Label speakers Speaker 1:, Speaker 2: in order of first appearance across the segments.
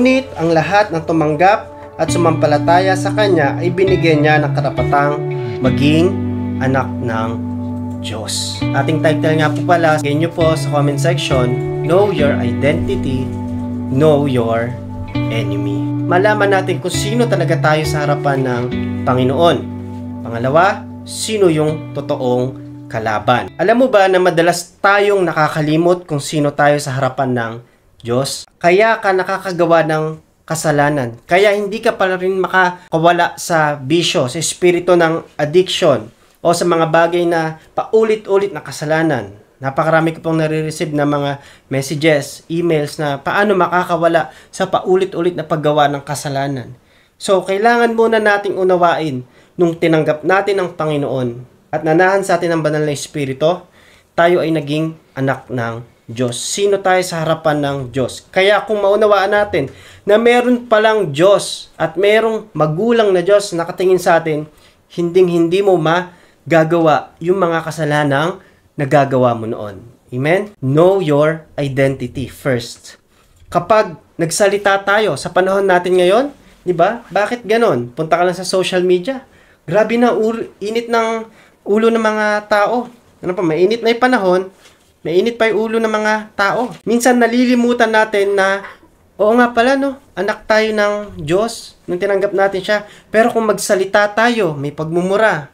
Speaker 1: Ngunit ang lahat ng tumanggap at sumampalataya sa Kanya ay binigyan niya ng karapatang maging anak ng Diyos. Ating title nga po pala, sabihin niyo po sa comment section, Know Your Identity, Know Your Enemy. Malaman natin kung sino talaga tayo sa harapan ng Panginoon. Pangalawa, sino yung totoong kalaban. Alam mo ba na madalas tayong nakakalimot kung sino tayo sa harapan ng Diyos? Kaya ka nakakagawa ng kasalanan. Kaya hindi ka pa rin makakawala sa bisyo, sa espiritu ng addiction, o sa mga bagay na paulit-ulit na kasalanan. Napakarami ko pong nare-receive na mga messages, emails na paano makakawala sa paulit-ulit na paggawa ng kasalanan. So, kailangan muna nating unawain nung tinanggap natin ang Panginoon at nanahan sa atin ang banal na espiritu, tayo ay naging anak ng Diyos. Sino tayo sa harapan ng Diyos? Kaya kung maunawaan natin na meron palang Diyos at merong magulang na Diyos nakatingin sa atin, hindi mo magagawa yung mga kasalanang nagagawa mo noon. Amen? Know your identity first. Kapag nagsalita tayo sa panahon natin ngayon, di ba? Bakit ganon? Punta ka lang sa social media. Grabe na, init ng ulo ng mga tao. Ano pa, mainit na yung panahon, mainit pa yung ulo ng mga tao. Minsan nalilimutan natin na, oo nga pala no, anak tayo ng Diyos nung tinanggap natin siya. Pero kung magsalita tayo, may pagmumura,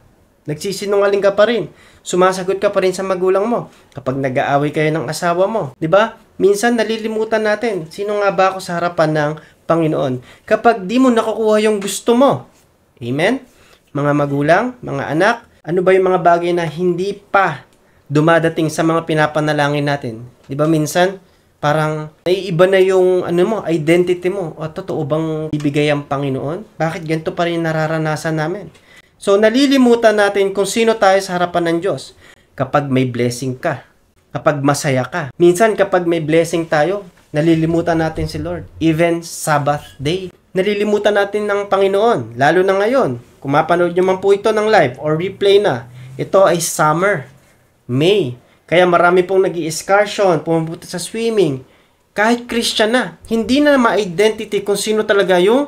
Speaker 1: nagsisinungaling ka pa rin, sumasagot ka pa rin sa magulang mo kapag nag-aaway kayo ng asawa mo. 'Di ba? Minsan nalilimutan natin, sino nga ba ako sa harapan ng Panginoon? Kapag di mo nakukuha yung gusto mo. Amen? Mga magulang, mga anak, ano ba yung mga bagay na hindi pa dumadating sa mga pinapanalangin natin? 'Di ba minsan parang naiiba na yung identity mo. O totoo bang ibigay ang Panginoon? Bakit ganito pa rin nararanasan namin? So, nalilimutan natin kung sino tayo sa harapan ng Diyos kapag may blessing ka, kapag masaya ka. Minsan, kapag may blessing tayo, nalilimutan natin si Lord. Even Sabbath day, nalilimutan natin ng Panginoon. Lalo na ngayon, kung mapanood nyo man po ito ng live or replay na, ito ay summer, May. Kaya marami pong nag-i-excursion, pumunta sa swimming. Kahit Christian na, hindi na ma-identity kung sino talaga yung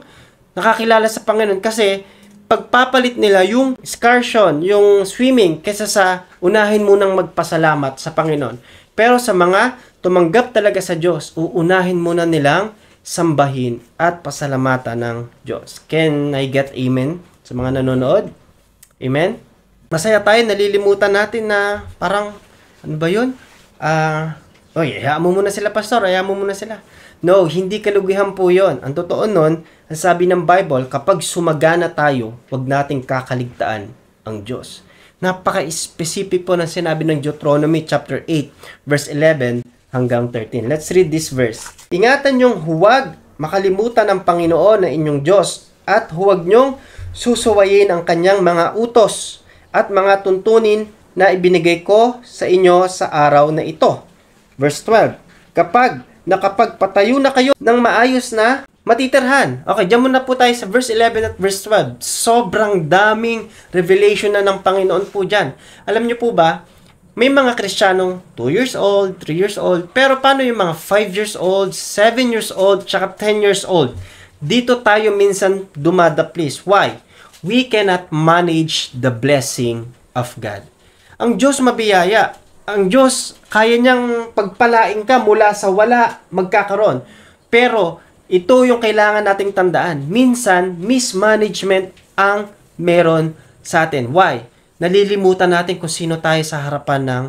Speaker 1: nakakilala sa Panginoon kasi pagpapalit nila yung excursion, yung swimming, kaysa sa unahin munang magpasalamat sa Panginoon. Pero sa mga tumanggap talaga sa Diyos, uunahin muna nilang sambahin at pasalamatan ng Diyos. Can I get amen sa mga nanonood? Amen? Masaya tayo, nalilimutan natin na parang, ano ba yun? Hayaan mo muna sila, pastor, hayaan mo muna sila. No, hindi kalugihan po yon. Ang totoo nun, ang sabi ng Bible, kapag sumagana tayo, huwag nating kakaligtaan ang Diyos. Napaka-specific po ng sinabi ng Deuteronomy chapter 8, verse 11 hanggang 13. Let's read this verse. Ingatan niyong huwag makalimutan ang Panginoon na inyong Diyos at huwag niyong susuwayin ang kanyang mga utos at mga tuntunin na ibinigay ko sa inyo sa araw na ito. Verse 12. Kapag nakapagpatayo na kayo ng maayos na matitirhan. Okay, diyan muna po tayo sa verse 11 at verse 12. Sobrang daming revelation na ng Panginoon po dyan. Alam niyo po ba, may mga Kristiyanong 2 years old, 3 years old, pero paano yung mga 5 years old, 7 years old, tsaka 10 years old? Dito tayo minsan dumadaplis. Why? We cannot manage the blessing of God. Ang Diyos mabiyaya. Ang Diyos, kaya niyang pagpalain ka mula sa wala, magkakaroon. Pero, ito yung kailangan nating tandaan. Minsan, mismanagement ang meron sa atin. Why? Nalilimutan natin kung sino tayo sa harapan ng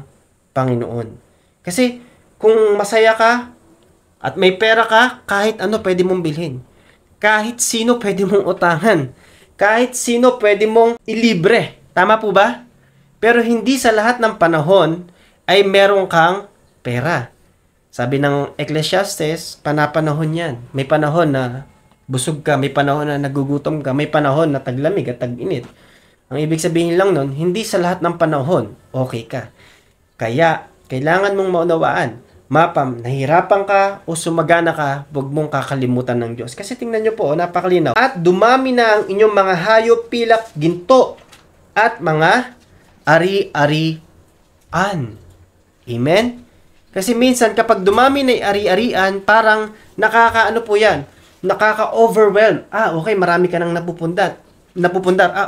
Speaker 1: Panginoon. Kasi, kung masaya ka at may pera ka, kahit ano pwede mong bilhin. Kahit sino pwede mong utangan. Kahit sino pwede mong ilibre. Tama po ba? Pero hindi sa lahat ng panahon ay meron kang pera. Sabi ng Ecclesiastes, panapanahon yan. May panahon na busog ka, may panahon na nagugutom ka, may panahon na taglamig at tag-init. Ang ibig sabihin lang nun, hindi sa lahat ng panahon, okay ka. Kaya, kailangan mong maunawaan, nahirapan ka o sumagana ka, huwag mong kakalimutan ng Diyos. Kasi tingnan nyo po, napakalinaw. At dumami na ang inyong mga hayop, pilak, ginto, at mga ari-arian. Amen? Kasi minsan kapag dumami na ari-arian, parang nakakaano po yan. nakaka-overwhelm. Okay, marami ka nang napupundar.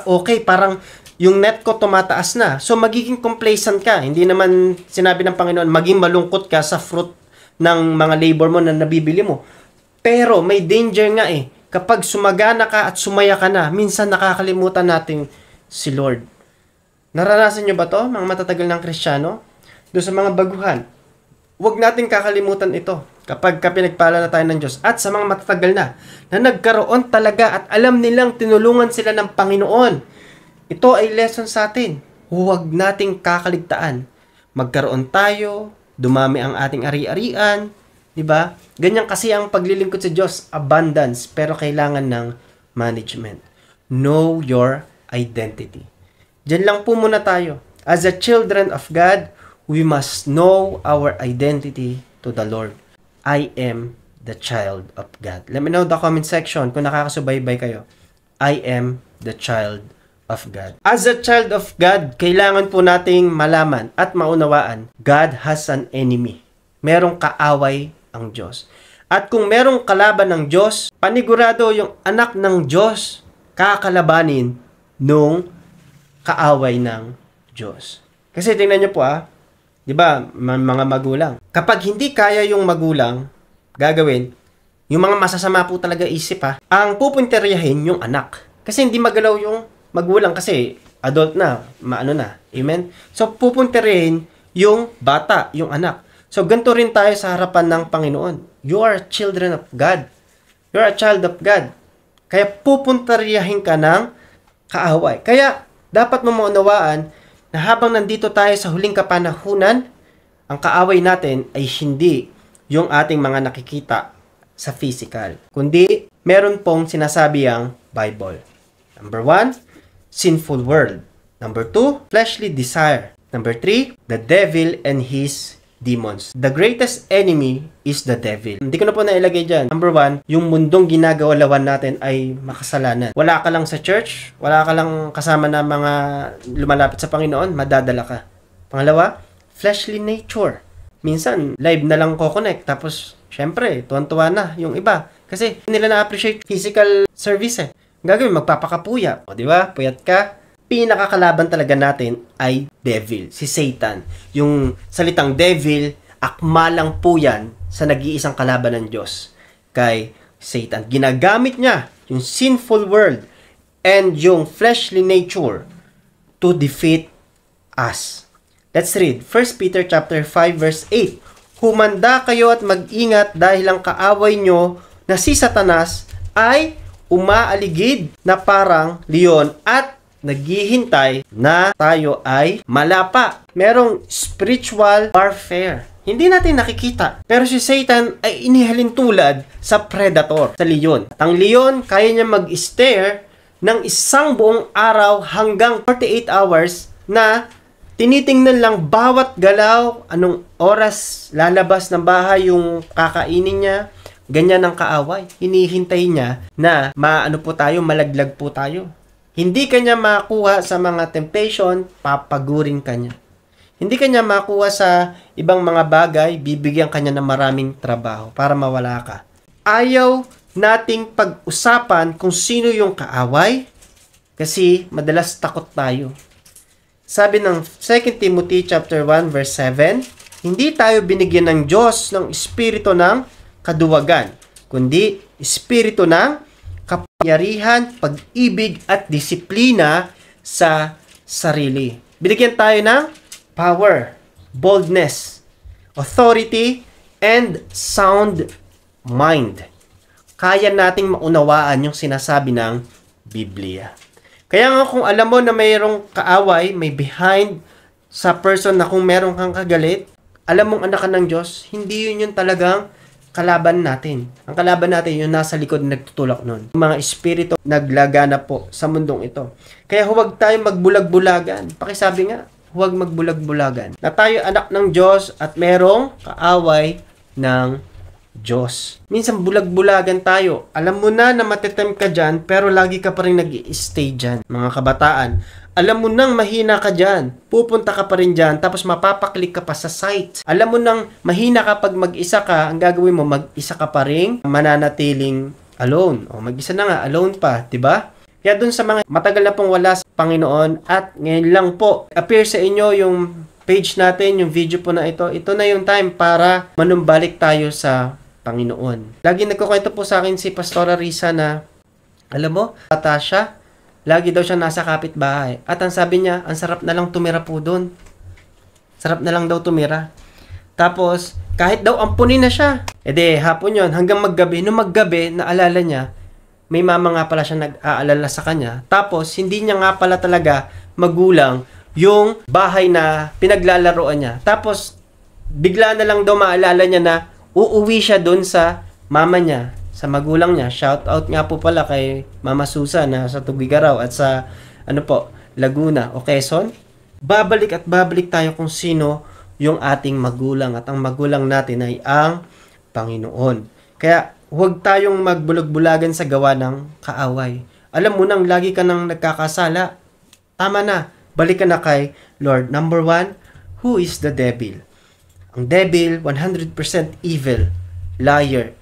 Speaker 1: Okay, parang yung net ko tumataas na. So, magiging complacent ka. Hindi naman sinabi ng Panginoon, maging malungkot ka sa fruit ng mga labor mo na nabibili mo. Pero, may danger nga kapag sumagana ka at sumaya ka na, minsan nakakalimutan natin si Lord. Naranasan nyo ba to, mga matatagal ng Kristiyano? Doon sa mga baguhan. Huwag natin kakalimutan ito kapag pinagpala na tayo ng Diyos. At sa mga matatagal na nagkaroon talaga at alam nilang tinulungan sila ng Panginoon. Ito ay lesson sa atin. Huwag nating kakaligtaan. Magkaroon tayo, dumami ang ating ari-arian, di ba? Ganyan kasi ang paglilingkod sa Diyos, abundance, pero kailangan ng management. Know your identity. Diyan lang po muna tayo. As a children of God, we must know our identity to the Lord. I am the child of God. Let me know in the comment section kung nakakasubaybay kayo. I am the child of God. As a child of God, kailangan po nating malaman at maunawaan, God has an enemy. Merong kaaway ang Diyos. At kung merong kalaban ng Diyos, panigurado yung anak ng Diyos kakalabanin nung kaaway ng Diyos. Kasi tingnan nyo po di ba, mga magulang. Kapag hindi kaya yung magulang gagawin, yung mga masasama po talaga isip ang pupunteryahin yung anak. Kasi hindi magalaw yung magulang kasi adult na, maano na. Amen? So, pupunteryahin yung bata, yung anak. So, ganito rin tayo sa harapan ng Panginoon. You are children of God. You are a child of God. Kaya pupunteryahin ka ng kaaway. Kaya, dapat mo maunawaan na habang nandito tayo sa huling kapanahunan, ang kaaway natin ay hindi yung ating mga nakikita sa physical, kundi meron pong sinasabi ang Bible. Number 1, sinful world. Number 2, fleshly desire. Number 3, the devil and his demons. The greatest enemy is the devil. Hindi ko na po nailagay dyan. Number 1, yung mundong ginagawalawan natin ay makasalanan. Wala ka lang sa church, wala ka lang kasama na mga lumalapit sa Panginoon, madadala ka. Pangalawa, fleshly nature. Minsan, live na lang ko-connect, tapos, syempre, tuwan-tuwa na yung iba. Kasi, nila na-appreciate physical service Gagawin, magpapakapuya. O, di ba? Puyat ka. Pinakakalaban talaga natin ay devil, si Satan. Yung salitang devil, akma lang po yan sa nag-iisang kalaban ng Diyos kay Satan. Ginagamit niya yung sinful world and yung fleshly nature to defeat us. Let's read 1 Peter chapter 5 verse 8. Humanda kayo at mag-ingat dahil ang kaaway nyo na si Satanas ay umaaligid na parang leon at naghihintay na tayo ay malapa. Merong spiritual warfare. Hindi natin nakikita. Pero si Satan ay inihalin tulad sa predator, sa leon. At ang leon, kaya niya mag-stare ng isang buong araw hanggang 48 hours na tinitingnan lang bawat galaw, anong oras lalabas ng bahay yung kakainin niya. Ganyan ang kaaway. Hinihintay niya na maano po tayo, malaglag po tayo. Hindi kanya makuha sa mga temptation, papagurin kanya. Hindi kanya makuha sa ibang mga bagay, bibigyan kanya ng maraming trabaho para mawala ka. Ayaw nating pag-usapan kung sino yung kaaway kasi madalas takot tayo. Sabi ng 2 Timothy chapter 1 verse 7, hindi tayo binigyan ng Diyos ng espiritu ng kaduwagan, kundi espiritu ng kapangyarihan, pag-ibig at disiplina sa sarili. Binigyan tayo ng power, boldness, authority, and sound mind. Kaya nating maunawaan yung sinasabi ng Biblia. Kaya nga kung alam mo na mayroong kaaway, may behind sa person na kung meron kang kagalit, alam mong anak ka ng Diyos, hindi yun talagang kalaban natin. Ang kalaban natin yung nasa likod nagtutulak nun. Mga espiritu naglagana po sa mundong ito. Kaya huwag tayong magbulag-bulagan. Pakisabi nga, huwag magbulag-bulagan. Na tayo anak ng Diyos at merong kaaway ng Diyos. Minsan bulag-bulagan tayo. Alam mo na matetempt ka dyan, pero lagi ka pa rin nag-i-stay dyan. Mga kabataan, alam mo nang mahina ka dyan, pupunta ka pa rin dyan, tapos mapapaklik ka pa sa site. Alam mo nang mahina ka pag mag-isa ka, ang gagawin mo, mag-isa ka pa rin, mananatiling alone. O mag-isa na nga, alone pa, 'di ba? Kaya dun sa mga matagal na pong wala sa Panginoon at ngayon lang po appear sa inyo yung page natin, yung video po na ito na yung time para manumbalik tayo sa Panginoon. Lagi nagkukwento po sa akin si Pastora Risa na, alam mo, bata siya, lagi daw siya nasa kapitbahay. At ang sabi niya, ang sarap na lang tumira po doon. Sarap na lang daw tumira. Tapos, kahit daw ampunin na siya. E de, hapon yon hanggang maggabi. Nung maggabi, naalala niya, may mama nga pala siya nag-aalala sa kanya. Tapos, hindi niya nga pala talaga magulang yung bahay na pinaglalaroan niya. Tapos, bigla na lang daw maalala niya na uuwi siya doon sa mama niya, sa magulang niya. Shout out nga po pala kay Mama Susan na sa Tugigaraw at sa Laguna o Quezon. Babalik at babalik tayo kung sino yung ating magulang at ang magulang natin ay ang Panginoon. Kaya huwag tayong magbulag-bulagan sa gawa ng kaaway. Alam mo nang lagi ka nang nagkakasala, tama na, balik ka na kay Lord. Number 1, who is the devil? Ang devil, 100% evil, liar,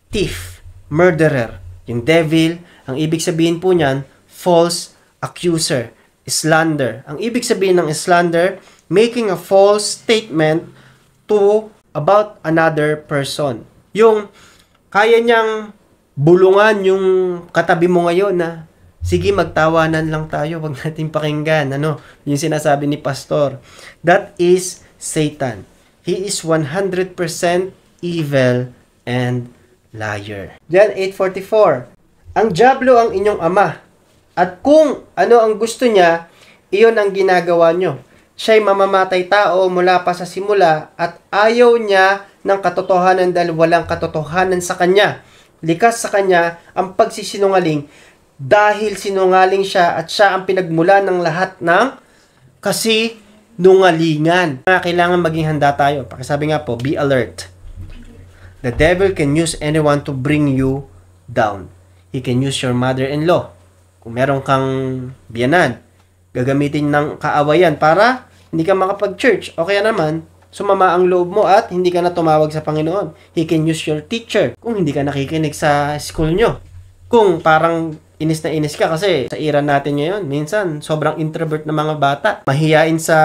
Speaker 1: thief, murderer. Yung devil, ang ibig sabihin po niyan, false accuser, slander. Ang ibig sabihin ng slander, making a false statement about another person. Yung kaya niyang bulungan yung katabi mo ngayon na, sige, magtawanan lang tayo, wag natin pakinggan. Yung sinasabi ni Pastor. That is Satan. He is 100% evil and liar. John 8:44. Ang diablo ang inyong ama. At kung ano ang gusto niya, iyon ang ginagawa nyo. Siya'y mamamatay tao mula pa sa simula at ayaw niya ng katotohanan dahil walang katotohanan sa kanya. Likas sa kanya ang pagsisinungaling dahil sinungaling siya at siya ang pinagmula ng lahat ng kasinungalingan. Kailangan maging handa tayo. Pakisabi nga po, be alert. The devil can use anyone to bring you down. He can use your mother-in-law. Kung meron kang biyanan, gagamitin ng kaawayan para hindi ka makapag-church. O kaya naman, sumama ang loob mo at hindi ka na tumawag sa Panginoon. He can use your teacher kung hindi ka nakikinig sa school nyo. Kung parang inis na inis ka kasi sa era natin ngayon, minsan sobrang introvert na mga bata. Mahiyain sa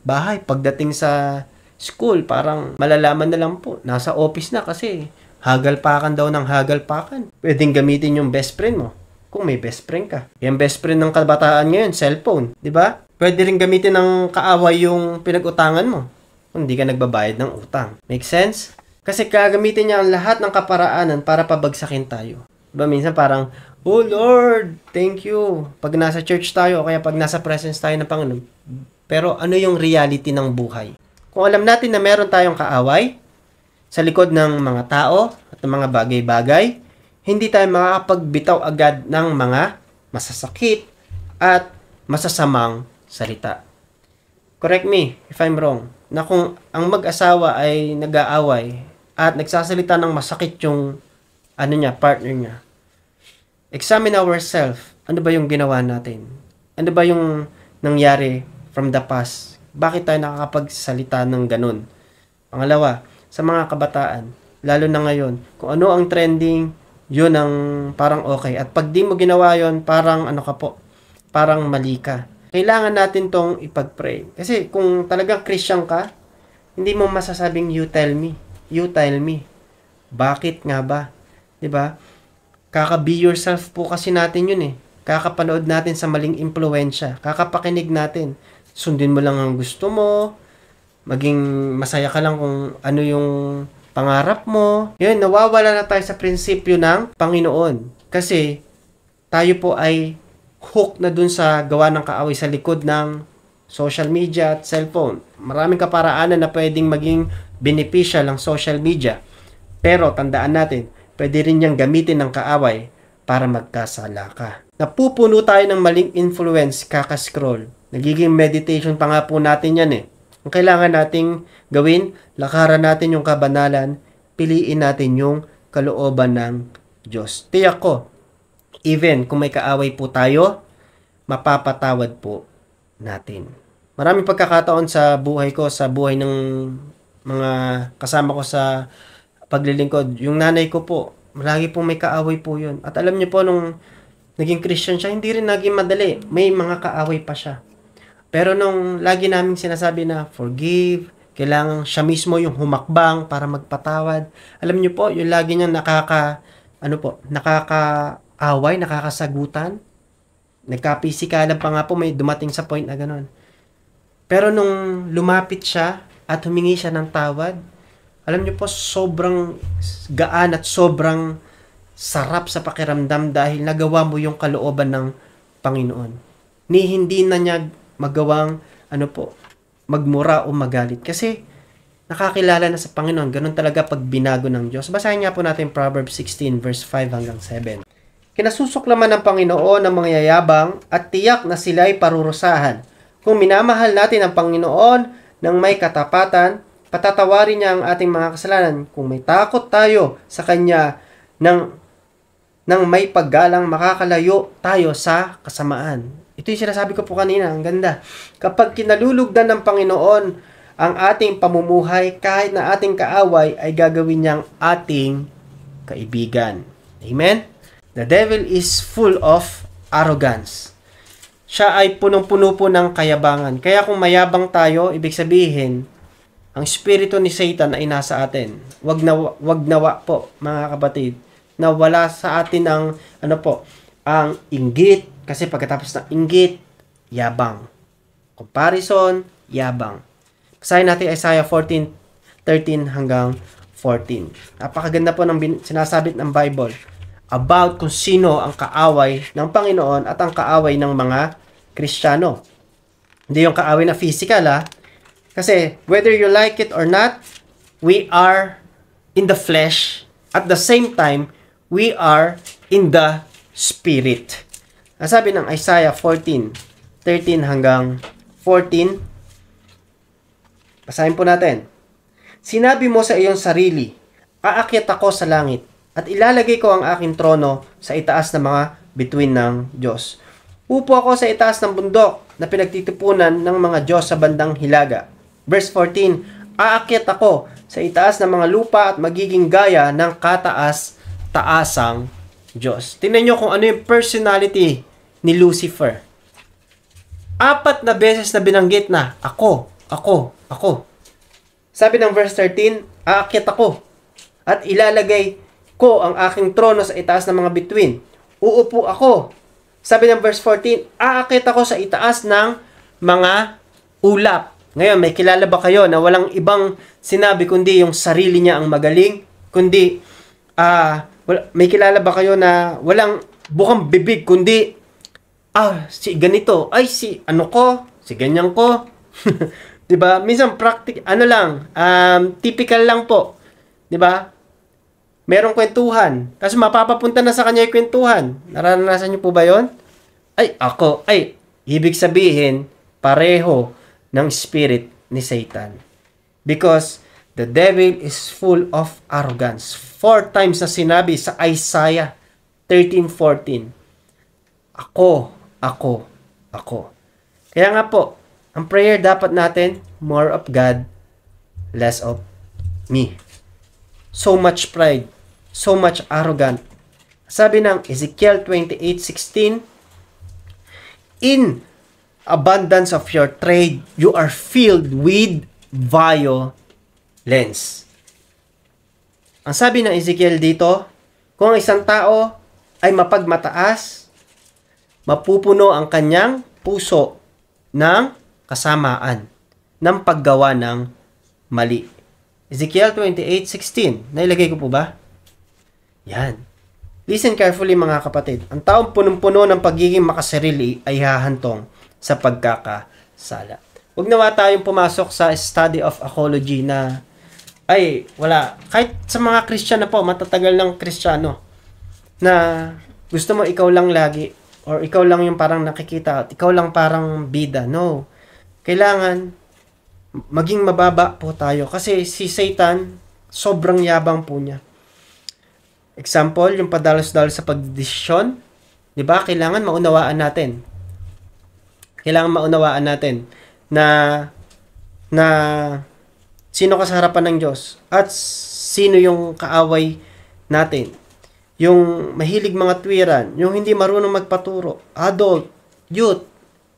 Speaker 1: bahay. Pagdating sa school, parang malalaman na lang po. Nasa office na kasi hagalpakan daw ng hagalpakan. Pwedeng gamitin yung best friend mo kung may best friend ka. Yung best friend ng kabataan ngayon, cellphone. Diba? Pwede rin gamitin ng kaaway yung pinag-utangan mo kung hindi ka nagbabayad ng utang. Make sense? Kasi gagamitin niya ang lahat ng kaparaanan para pabagsakin tayo. Diba minsan parang, oh Lord, thank you. Pag nasa church tayo o kaya pag nasa presence tayo ng Panginoon. Pero ano yung reality ng buhay? Kung alam natin na meron tayong kaaway sa likod ng mga tao at ng mga bagay-bagay, hindi tayo makakapagbitaw agad ng mga masasakit at masasamang salita. Correct me if I'm wrong. Na kung ang mag-asawa ay nag-aaway at nagsasalita ng masakit yung partner niya. Examine ourselves. Ano ba yung ginawa natin? Ano ba yung nangyari from the past? Bakit tayo nakakapagsalita ng ganun? Pangalawa, sa mga kabataan, lalo na ngayon, kung ano ang trending, yun ang parang okay. At pag di mo ginawa yun, parang parang mali ka. Kailangan natin tong ipag-pray. Kasi kung talagang Christian ka, hindi mo masasabing you tell me. You tell me. Bakit nga ba? 'Di ba? Kaka-be yourself po kasi natin yun eh. Kakapanood natin sa maling impluwensya. Kakapakinig natin. Sundin mo lang ang gusto mo. Maging masaya ka lang kung ano yung pangarap mo. Yun, nawawala na tayo sa prinsipyo ng Panginoon. Kasi tayo po ay hook na dun sa gawa ng kaaway sa likod ng social media at cellphone. Maraming kaparaanan na pwedeng maging beneficial ang social media. Pero tandaan natin, pwede rin niyang gamitin ng kaaway para magkasala ka. Napupuno tayo ng maling influence kaka-scroll. Nagiging meditation pa nga po natin yan eh. Ang kailangan nating gawin, lakaran natin yung kabanalan, piliin natin yung kalooban ng Diyos. Tiyak ko, even kung may kaaway po tayo, mapapatawad po natin. Maraming pagkakataon sa buhay ko, sa buhay ng mga kasama ko sa paglilingkod. Yung nanay ko po, Lagi pong may kaaway po yun. At alam niyo po, nung naging Christian siya, hindi rin naging madali. May mga kaaway pa siya. Pero nung lagi namin sinasabi na forgive, kailangan siya mismo yung humakbang para magpatawad. Alam niyo po, yung lagi niyang nakakaaway, nakakasagutan. Nagkapisikalan pa nga po, may dumating sa point na gano'n. Pero nung lumapit siya at humingi siya ng tawad, alam niyo po, sobrang gaan at sobrang sarap sa pakiramdam dahil nagawa mo yung kalooban ng Panginoon. Hindi na niya magawang magmura o magalit. Kasi nakakilala na sa Panginoon. Ganun talaga pag binago ng Diyos. Basahin nga po natin Proverbs 16 verse 5 hanggang 7. Kinasusuklaman ng Panginoon ang mga yayabang at tiyak na sila'y parurusahan. Kung minamahal natin ang Panginoon ng may katapatan, patatawarin niya ang ating mga kasalanan. Kung may takot tayo sa Kanya ng may paggalang, makakalayo tayo sa kasamaan. Ito yung sinasabi ko po kanina, ang ganda. Kapag kinalulugdan ng Panginoon ang ating pamumuhay, kahit na ating kaaway, ay gagawin niyang ating kaibigan. Amen? The devil is full of arrogance. Siya ay punong-puno po ng kayabangan. Kaya kung mayabang tayo, ibig sabihin, ang espiritu ni Satan ay nasa atin. Wag nawa po, mga kapatid, na wala sa atin ang ang inggit, kasi pagkatapos ng inggit, yabang. Comparison, yabang. Basahin natin Isaiah 14:13 hanggang 14. Napakaganda po ng sinasabit ng Bible about kung sino ang kaaway ng Panginoon at ang kaaway ng mga Kristiyano. Hindi yung kaaway na physical, kasi whether you like it or not, we are in the flesh. At the same time, we are in the spirit. Sabi ng Isaiah 14:13 hanggang 14. Basahin po natin. Sinabi mo sa iyong sarili, aakyat ako sa langit at ilalagay ko ang aking trono sa itaas ng mga bituin ng Diyos. Upo ako sa itaas ng bundok na pinagtitipunan ng mga Diyos sa bandang hilaga. Verse 14, aakyat ako sa itaas ng mga lupa at magiging gaya ng kataas-taasang Diyos. Tingnan nyo kung ano yung personality ni Lucifer. 4 na beses na binanggit na, ako. Sabi ng verse 13, aakyat ako at ilalagay ko ang aking trono sa itaas ng mga bituin. Uupo ako. Sabi ng verse 14, aakyat ako sa itaas ng mga ulap. Ngayon, may kilala ba kayo na walang ibang sinabi kundi yung sarili niya ang magaling? Kundi, may kilala ba kayo na walang bukang bibig kundi, si ganito, si ganyan ko. Diba? Minsan, typical lang po. Diba? Merong kwentuhan. Tapos mapapapunta na sa kanya yung kwentuhan. Naranasan niyo po ba yon? Ibig sabihin, pareho ng spirit ni Satan. Because the devil is full of arrogance. 4 times na sinabi sa Isaiah 13:14. Ako. Kaya nga po, ang prayer dapat natin, more of God, less of me. So much pride, so much arrogant. Sabi ng Ezekiel 28:16, in abundance of your trade, you are filled with violence. Ang sabi ng Ezekiel dito, kung isang tao ay mapagmataas, mapupuno ang kanyang puso ng kasamaan, ng paggawa ng mali. Ezekiel 28:16. Nailagay ko po ba? Yan. Listen carefully mga kapatid. Ang taong punong-puno ng pagiging makasarili ay hahantong sa pagkakasala. Huwag nawa tayong pumasok sa study of apology na wala. Kahit sa mga Christian na po, matatagal ng Kristiyano, na gusto mo ikaw lang lagi or ikaw lang yung parang nakikita at ikaw lang parang bida. No. Kailangan maging mababa po tayo kasi si Satan sobrang yabang po niya. Example, yung padalos-dalos sa pagdesisyon, 'di ba? Kailangan maunawaan natin. Na sino ka sa harapan ng Diyos at sino yung kaaway natin. yung mahilig mga tuwiran, yung hindi marunong magpaturo, adult, youth,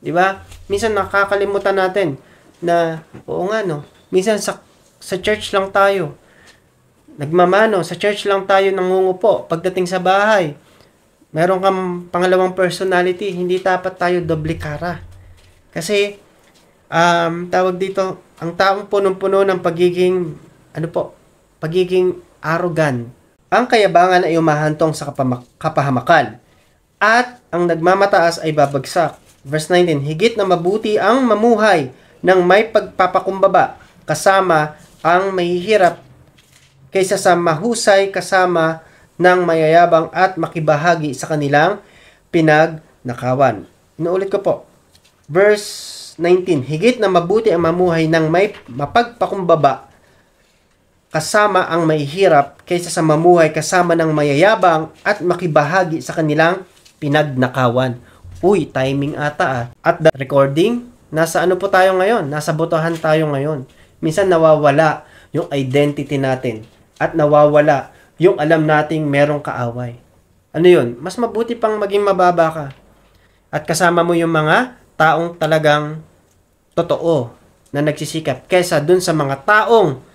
Speaker 1: di ba? Minsan nakakalimutan natin na, oo nga no, minsan sa church lang tayo, nagmamano, sa church lang tayo nangungupo. Pagdating sa bahay, meron kang pangalawang personality, hindi dapat tayo doble cara. Kasi, tawag dito, ang taong punong-puno ng pagiging arrogant. Ang kayabangan ay umahantong sa kapahamakan, at ang nagmamataas ay babagsak. Verse 19, higit na mabuti ang mamuhay ng may pagpapakumbaba kasama ang mahihirap kaysa sa mahusay kasama ng mayayabang at makibahagi sa kanilang pinagnakawan. Inuulit ko po. Verse 19, higit na mabuti ang mamuhay ng may mapagpakumbaba kasama ang mahihirap kaysa sa mamuhay kasama ng mayayabang at makibahagi sa kanilang pinagnakawan. Uy, timing ata ah. At the recording, nasa ano po tayo ngayon? Nasa botohan tayo ngayon. Minsan nawawala yung identity natin at nawawala yung alam nating merong kaaway. Ano yun? Mas mabuti pang maging mababa ka at kasama mo yung mga taong talagang totoo na nagsisikap kaysa dun sa mga taong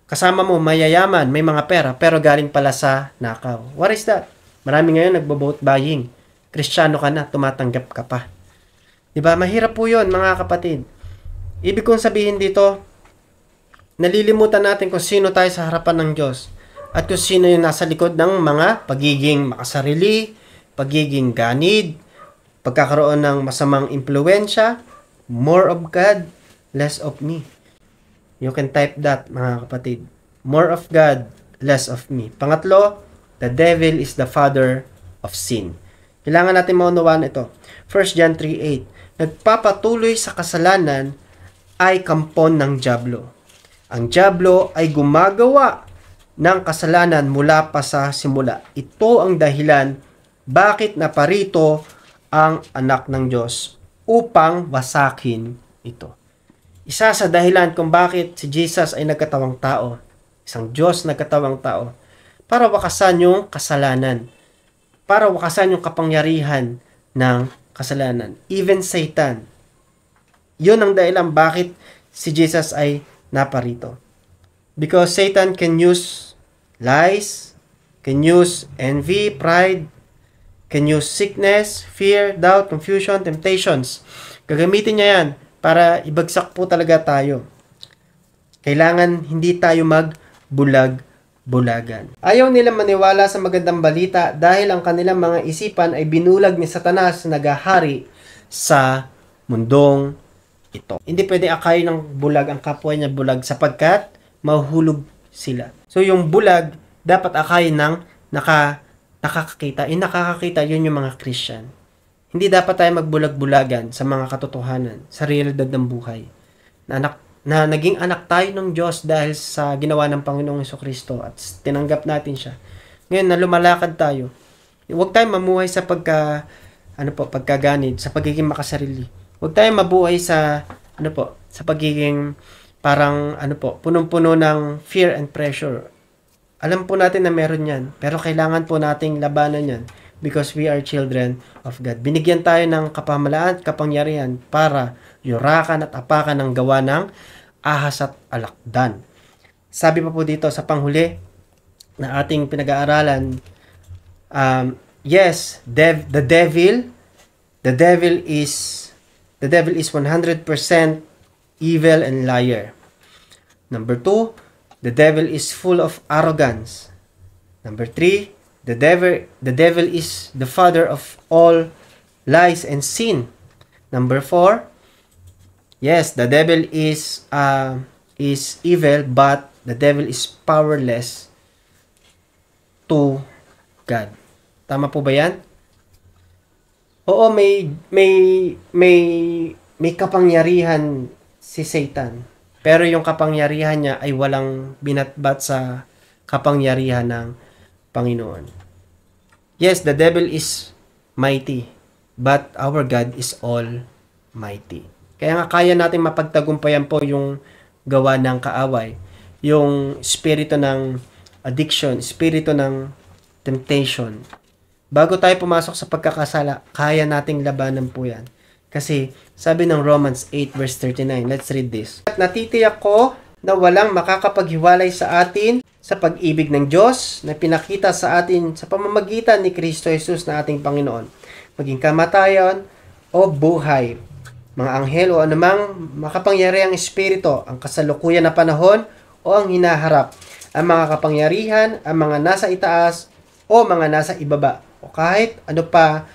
Speaker 1: kasama mo mayayaman, may mga pera, pero galing pala sa nakaw. What is that? Marami ngayon nagbo-vote buying. Kristiyano ka na, tumatanggap ka pa. Diba? Mahirap po yun, mga kapatid. Ibig kong sabihin dito, nalilimutan natin kung sino tayo sa harapan ng Diyos at kung sino yung nasa likod ng mga pagiging makasarili, pagiging ganid, pagkakaroon ng masamang impluensya, more of God, less of me. You can type that, mga kapatid. More of God, less of me. Pangatlo, the devil is the father of sin. Kailangan natin maunawaan ito. 1 John 3:8. Nagpapatuloy sa kasalanan ay kampon ng dyablo. Ang dyablo ay gumagawa ng kasalanan mula pa sa simula. Ito ang dahilan bakit naparito ang anak ng Diyos upang wasakin ito. Isa sa dahilan kung bakit si Jesus ay nagkatawang tao, isang Diyos nagkatawang tao, para wakasan yung kasalanan, para wakasan yung kapangyarihan ng kasalanan. Even Satan. Yun ang dahilan bakit si Jesus ay naparito. Because Satan can use lies, can use envy, pride, can use sickness, fear, doubt, confusion, temptations. Gagamitin niya yan para ibagsak po talaga tayo. Kailangan hindi tayo magbulag-bulagan. Ayaw nilang maniwala sa magandang balita dahil ang kanilang mga isipan ay binulag ni Satanas na naghahari sa mundong ito. Hindi pwede akayin ng bulag ang kapwa niya bulag sapagkat mahuhulog sila. So yung bulag dapat akayin ng nakakakita. Nakakakita yun yung mga Christian. Hindi dapat tayo magbulag-bulagan sa mga katotohanan, sa realidad ng buhay. Na naging anak tayo ng Diyos dahil sa ginawa ng Panginoong Jesucristo at tinanggap natin siya. Ngayon na lumalakad tayo, huwag tayong mamuhay sa pagkaganid, sa pagiging makasarili. Huwag tayong mabuhay sa sa pagiging parang punong-puno ng fear and pressure. Alam po natin na meron yan, pero kailangan po nating labanan yan. Because we are children of God. Binigyan tayo ng kapamalaan at kapangyarihan para yurakan at apakan ang gawa ng ahas at alakdan. Sabi pa po dito sa panghuli na ating pinag-aaralan, yes, the devil is 100% evil and liar. Number 2, the devil is full of arrogance. Number 3, the devil is the father of all lies and sin. Number 4, yes, the devil is evil, but the devil is powerless to God. Tama po ba yan? Oo, may kapangyarihan si Satan. Pero yung kapangyarihan niya ay walang binatbat sa kapangyarihan ng Panginoon. Yes, the devil is mighty, but our God is almighty. Kaya nga kaya natin mapagtagumpayan po yung gawa ng kaaway, yung espiritu ng addiction, espiritu ng temptation. Bago tayo pumasok sa pagkakasala, kaya nating labanan po yan. Kasi sabi ng Romans 8 verse 39, let's read this. At natitiyak ko na walang makakapaghiwalay sa atin sa pag-ibig ng Diyos na pinakita sa atin sa pamamagitan ni Kristo Jesus na ating Panginoon. Maging kamatayan o buhay, mga anghel o anumang makapangyarihang espiritu, ang kasalukuyan na panahon o ang hinaharap, ang mga kapangyarihan, ang mga nasa itaas o mga nasa ibaba, o kahit ano pa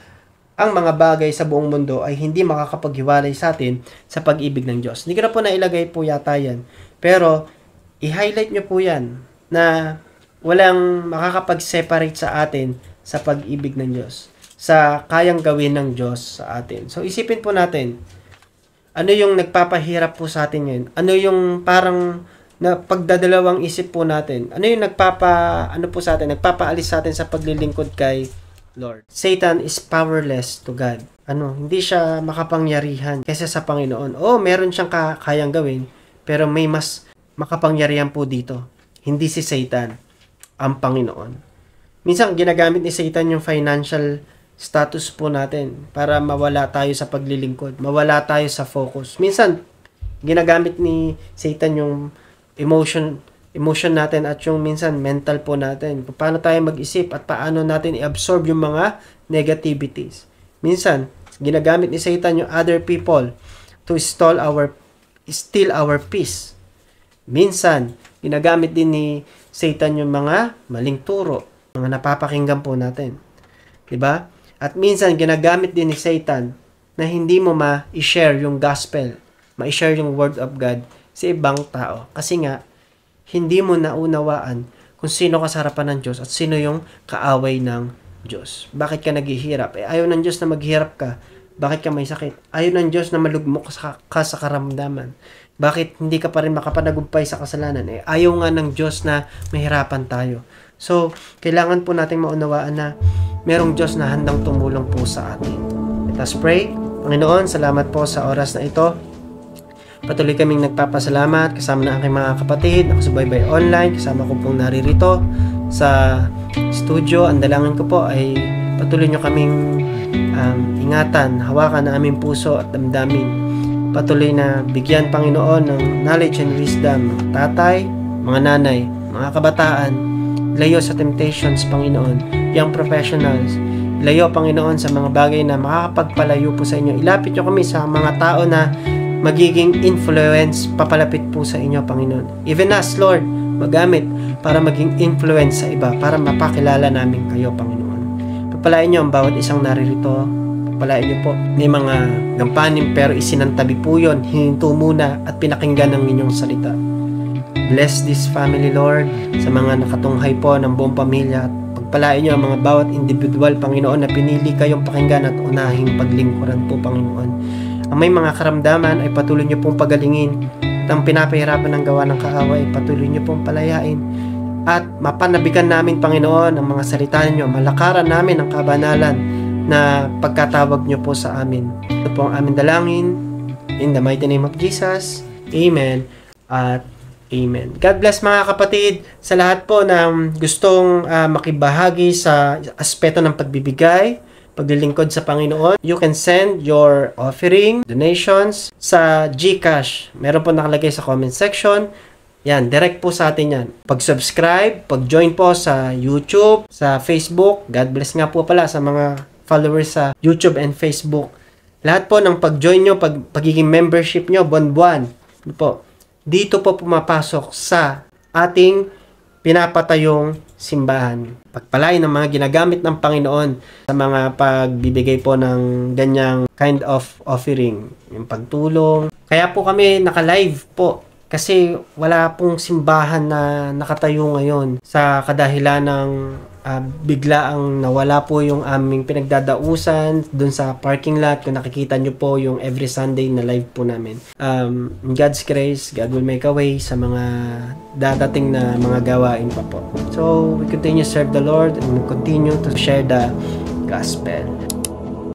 Speaker 1: ang mga bagay sa buong mundo ay hindi makakapaghiwalay sa atin sa pag-ibig ng Diyos. Hindi ko na po nailagay po yata yan. Pero, i-highlight nyo po yan na walang makakapag-separate sa atin sa pag-ibig ng Diyos, sa kayang gawin ng Diyos sa atin. So, isipin po natin, ano yung nagpapahirap po sa atin ngayon? Ano yung parang na pagdadalawang isip po natin? Ano yung nagpapaalis sa atin sa paglilingkod kay Lord? Satan is powerless to God. Hindi siya makapangyarihan kaysa sa Panginoon. Meron siyang kayang gawin, pero may mas makapangyarihan po dito. Hindi si Satan, ang Panginoon. Minsan, ginagamit ni Satan yung financial status po natin para mawala tayo sa paglilingkod, mawala tayo sa focus. Minsan, ginagamit ni Satan yung emotion natin at yung minsan mental po natin. Paano tayo mag-isip at paano natin i-absorb yung mga negativities. Minsan, ginagamit ni Satan yung other people to steal our peace. Minsan, ginagamit din ni Satan yung mga maling turo, mga napapakinggan po natin. 'Di ba? At minsan, ginagamit din ni Satan na hindi mo ma-share yung gospel, ma-share yung word of God sa ibang tao. Kasi nga, hindi mo naunawaan kung sino ka sa harapan ng Diyos at sino yung kaaway ng Diyos. Bakit ka naghihirap? Ayaw ng Diyos na maghirap ka. Bakit ka may sakit? Ayaw ng Diyos na malugmok ka sa karamdaman. Bakit hindi ka pa rin makapanagumpay sa kasalanan? Ayaw nga ng Diyos na mahirapan tayo. So, kailangan po nating maunawaan na merong Diyos na handang tumulong po sa atin. Let us pray. Panginoon, salamat po sa oras na ito. Patuloy kaming nagpapasalamat kasama ng aking mga kapatid, nakasubaybay online, kasama ko pong naririto sa studio. Ang dalangin ko po ay patuloy nyo kaming ingatan, hawakan na aming puso at damdamin. Patuloy na bigyan, Panginoon, ng knowledge and wisdom, mga tatay, mga nanay, mga kabataan, layo sa temptations, Panginoon, young professionals, layo, Panginoon, sa mga bagay na makakapagpalayo po sa inyo. Ilapit nyo kami sa mga tao na magiging influence, papalapit po sa inyo, Panginoon. Even us, Lord, magamit para maging influence sa iba, para mapakilala namin kayo, Panginoon. Papalain nyo ang bawat isang naririto. Papalain nyo po. May mga gampanin pero isinantabi po yun. Hininto muna at pinakinggan ng inyong salita. Bless this family, Lord, sa mga nakatunghay po ng buong pamilya. At pagpalain nyo ang mga bawat individual, Panginoon, na pinili kayong pakinggan at unahing paglingkuran po, Panginoon. Ang may mga karamdaman ay patuloy nyo pong pagalingin. At ang pinapahirapan ng gawa ng kaaway ay patuloy nyo pong palayain. At mapanabigan namin, Panginoon, ang mga salita nyo. Malakaran namin ang kabanalan na pagkatawag nyo po sa amin. Ito po ang aming dalangin. In the mighty name of Jesus. Amen. At Amen. God bless mga kapatid sa lahat po na gustong makibahagi sa aspeto ng pagbibigay, paglilingkod sa Panginoon. You can send your offering, donations sa GCash. Meron po nakalagay sa comment section. Yan, direct po sa atin yan. Pag-subscribe, pag-join po sa YouTube, sa Facebook. God bless nga po pala sa mga followers sa YouTube and Facebook. Lahat po ng pag-join nyo, pagiging membership nyo, buwan-buwan. Dito po pumapasok sa ating pinapatayong simbahan. Pagpalain ng mga ginagamit ng Panginoon sa mga pagbibigay po ng ganyang kind of offering, yung pagtulong. Kaya po kami naka-live po kasi wala pong simbahan na nakatayo ngayon sa kadahilan ng bigla ang nawala po yung aming pinagdadausan dun sa parking lot. Kung nakikita nyo po yung every Sunday na live po namin. In God's grace, God will make a way sa mga dadating na mga gawain pa po. So, we continue to serve the Lord and we continue to share the gospel.